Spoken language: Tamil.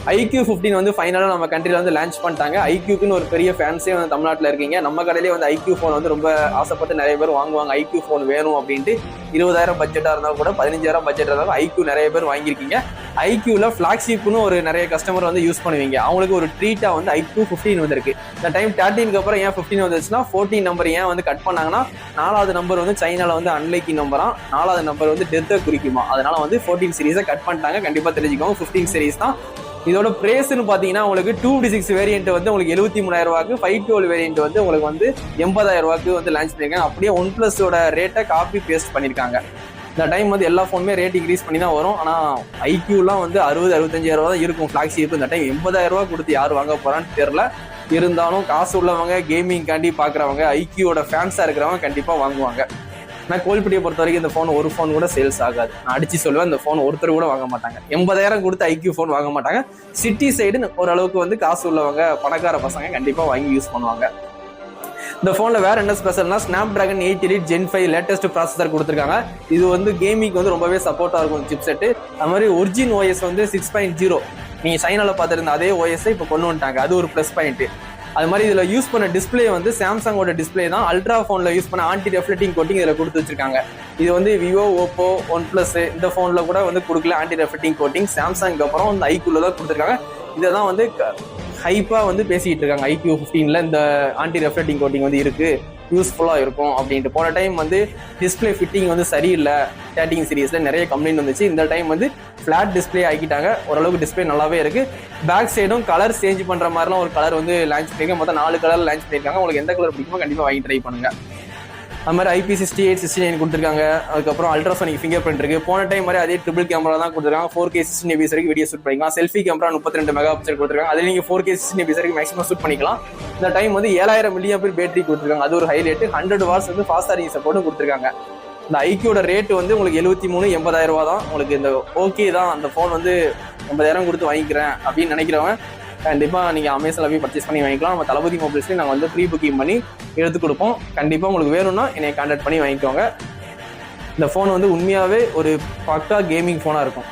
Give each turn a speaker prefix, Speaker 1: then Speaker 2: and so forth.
Speaker 1: iQOO 15 வந்து ஃபைனலாக நம்ம கண்ட்ரியில் வந்து லான்ச் பண்ணிட்டாங்க. iQOOக்குன்னு ஒரு பெரிய ஃபேன்ஸே வந்து தமிழ்நாட்டில் இருக்கீங்க. நம்ம கடையிலே வந்து iQOO ஃபோன் வந்து ரொம்ப ஆசைப்பட்டு நிறைய பேர் வாங்குவாங்க. iQOO ஃபோன் வேணும் அப்படின்ட்டு 20,000 பட்ஜெட்டாக இருந்தாலும் கூட 15,000 பட்ஜெட்டாக இருந்தாலும் iQOO நிறைய பேர் வாங்கியிருக்கீங்க. iQOOல ஃபிளாக்ஷிப்னு ஒரு நிறைய கஸ்டமர் வந்து யூஸ் பண்ணுவீங்க. அவங்களுக்கு ஒரு ட்ரீட்டாக வந்து iQOO 15 வந்திருக்கு. இந்த டைம் 13க்கு அப்புறம் ஏன் 15 வந்துச்சுன்னா 14 நம்பர் ஏன் வந்து கட் பண்ணாங்கன்னா 4வது நம்பர் வந்து சைனால வந்து அன்லைக்கி நம்பரா, 4வது நம்பர் வந்து டெத்தை குறிக்குமா. அதனால வந்து 14 சீரீஸை கட் பண்ணிட்டாங்க. கண்டிப்பாக தெரிஞ்சுக்கோங்க. 15 சீரீஸ் தான். இதோட பிரைஸ்ன்னு பாத்தீங்கன்னா உங்களுக்கு 256 வேரியன்ட் வந்து உங்களுக்கு 73,000 ரூபாய்க்கு, 512 வேரியன்ட் வந்து உங்களுக்கு வந்து 80,000 ரூபாய்க்கு வந்து லான்ச் பண்ணிருக்காங்க. அப்படியே OnePlusோட ரேட்டை காப்பி பேஸ்ட் பண்ணிருக்காங்க. இந்த டைம் வந்து எல்லா ஃபோனுமே ரேட் இன்க்ரீஸ் பண்ணி தான் வரும். ஆனால் iQOOலாம் வந்து 60-65,000 ரூபா தான் இருக்கும் ஃபிளாக்ஷிப். இந்த டைம் 80,000 ரூபா கொடுத்து யார் வாங்க போறான்னு தெரியல. இருந்தாலும் காசு உள்ளவங்க, கேமிங் காண்டி பாக்குறவங்க, iQOOட ஃபேன்ஸா இருக்கிறவங்க கண்டிப்பா வாங்குவாங்க. நான் கோல்பட்டியை பொறுத்த வரைக்கும் இந்த ஃபோன் ஒரு ஃபோன் கூட சேல்ஸ் ஆகாது. நான் அடிச்சு சொல்லுவேன், இந்த ஃபோன் ஒருத்தர் கூட வாங்க மாட்டாங்க. 80,000 கொடுத்து iQOO ஃபோன் வாங்க மாட்டாங்க. சிட்டி சைடு ஓரளவுக்கு வந்து காசு உள்ளவங்க, பணக்கார பசங்க கண்டிப்பா வாங்கி யூஸ் பண்ணுவாங்க. இந்த ஃபோன்ல வேற என்ன ஸ்பெஷல்னா Snapdragon 8 Elite Gen 5 latest processor கொடுத்துருக்காங்க. இது வந்து கேமிங்க்கு வந்து ரொம்பவே சப்போர்ட்டா இருக்கும் சிப் செட். அது மாதிரி ஒரிஜின் OS வந்து 6.0 நீங்க சைனால பார்த்துருந்த அதே OS இப்போ கொண்டு வந்துட்டாங்க. அது ஒரு ப்ளஸ் பாயிண்ட். அது மாதிரி இதுல யூஸ் பண்ண டிஸ்பிளே வந்து சாம்சங்கோட டிஸ்பிளே தான். அல்ட்ரா போன்ல யூஸ் பண்ண ஆன்டி ரெஃப்ளெக்டிங் கோட்டிங் இதுல கொடுத்து வச்சிருக்காங்க. இது வந்து விவோ, ஓப்போ, OnePlus இந்த போன்ல கூட வந்து கொடுக்கல ஆன்டி ரெஃப்ளெக்டிங் கோட்டிங். சாம்சங் அப்புறம் இந்த iQOOல தான் கொடுத்துருக்காங்க. இதை தான் வந்து ஹைப்பா வந்து பேசிட்டு இருக்காங்க. iQOO 15ல இந்த ஆன்டி ரெஃப்ளெக்டிங் கோட்டிங் வந்து இருக்கு, யூஸ்ஃபுல்லா இருக்கும் அப்படின்ட்டு. போன டைம் வந்து டிஸ்பிளே ஃபிட்டிங் வந்து சரியில்லை 13 சீரீஸ்ல நிறைய கம்ப்ளைண்ட் வந்துச்சு. இந்த டைம் வந்து ஃபிளாட் டிஸ்பிளே ஆக்கிட்டாங்க. ஓரளவுக்கு டிஸ்பிளே நல்லாவே இருக்கு. பேக் சைடும் கலர் சேஞ்ச் பண்ற மாதிரிலாம் ஒரு கலர் வந்து லான்ச் பண்ணிருக்காங்க. மொத்தம் 4 கலர் லான்ச் பண்ணிருக்காங்க. உங்களுக்கு எந்த கலர் பிடிக்குமோ கண்டிப்பா வாங்கி ட்ரை பண்ணுங்க. அது மாதிரி IP68, 69 கொடுத்துருக்காங்க. அதுக்கப்புறம் அல்ட்ராசோனிக் ஃபிங்கர் பிரிண்ட் இருக்கு. போன டைம் மாதிரி அதே ட்ரிபிள் கேமரா தான் கொடுத்துருக்காங்க. 4K 60 fps வரைக்கும் வீடியோ ஷூட் பண்ணிக்கலாம். செல்ஃபி கேமரா 32 மெகா பிக்சல் கொடுத்துருக்காங்க. அதில் நீங்க 4K 60 fps வரைக்கும் மேக்ஸிமம் ஷூட் பண்ணிக்கலாம். இந்த டைம் வந்து 7000 mAh பேட்டரி கொடுத்துருக்காங்க. அது ஒரு ஹைலைட். 100 வாட்ஸ் வந்து ஃபாஸ்ட் சார்ஜிங் சப்போர்ட்டும் கொடுத்துருக்காங்க. இந்த iQOOட ரேட் வந்து உங்களுக்கு 73, 80,000 ரூபா தான். உங்களுக்கு இந்த ஓகே தான், அந்த ஃபோன் வந்து 80,000 கொடுத்து வாங்கிக்கிறேன் அப்படின்னு நினைக்கிறவங்க கண்டிப்பாக நீங்கள் அமேசானில் போய் பர்ச்சேஸ் பண்ணி வாங்கிக்கலாம். நம்ம தளபதி மொபைல்ஸ்லேயும் நாங்கள் வந்து ப்ரீ புக்கிங் பண்ணி எடுத்து கொடுப்போம். கண்டிப்பாக உங்களுக்கு வேணும்னா என்னை கான்டாக்ட் பண்ணி வாங்கிக்கோங்க. இந்த ஃபோன் வந்து உண்மையாகவே ஒரு பக்கா கேமிங் ஃபோனாக இருக்கும்.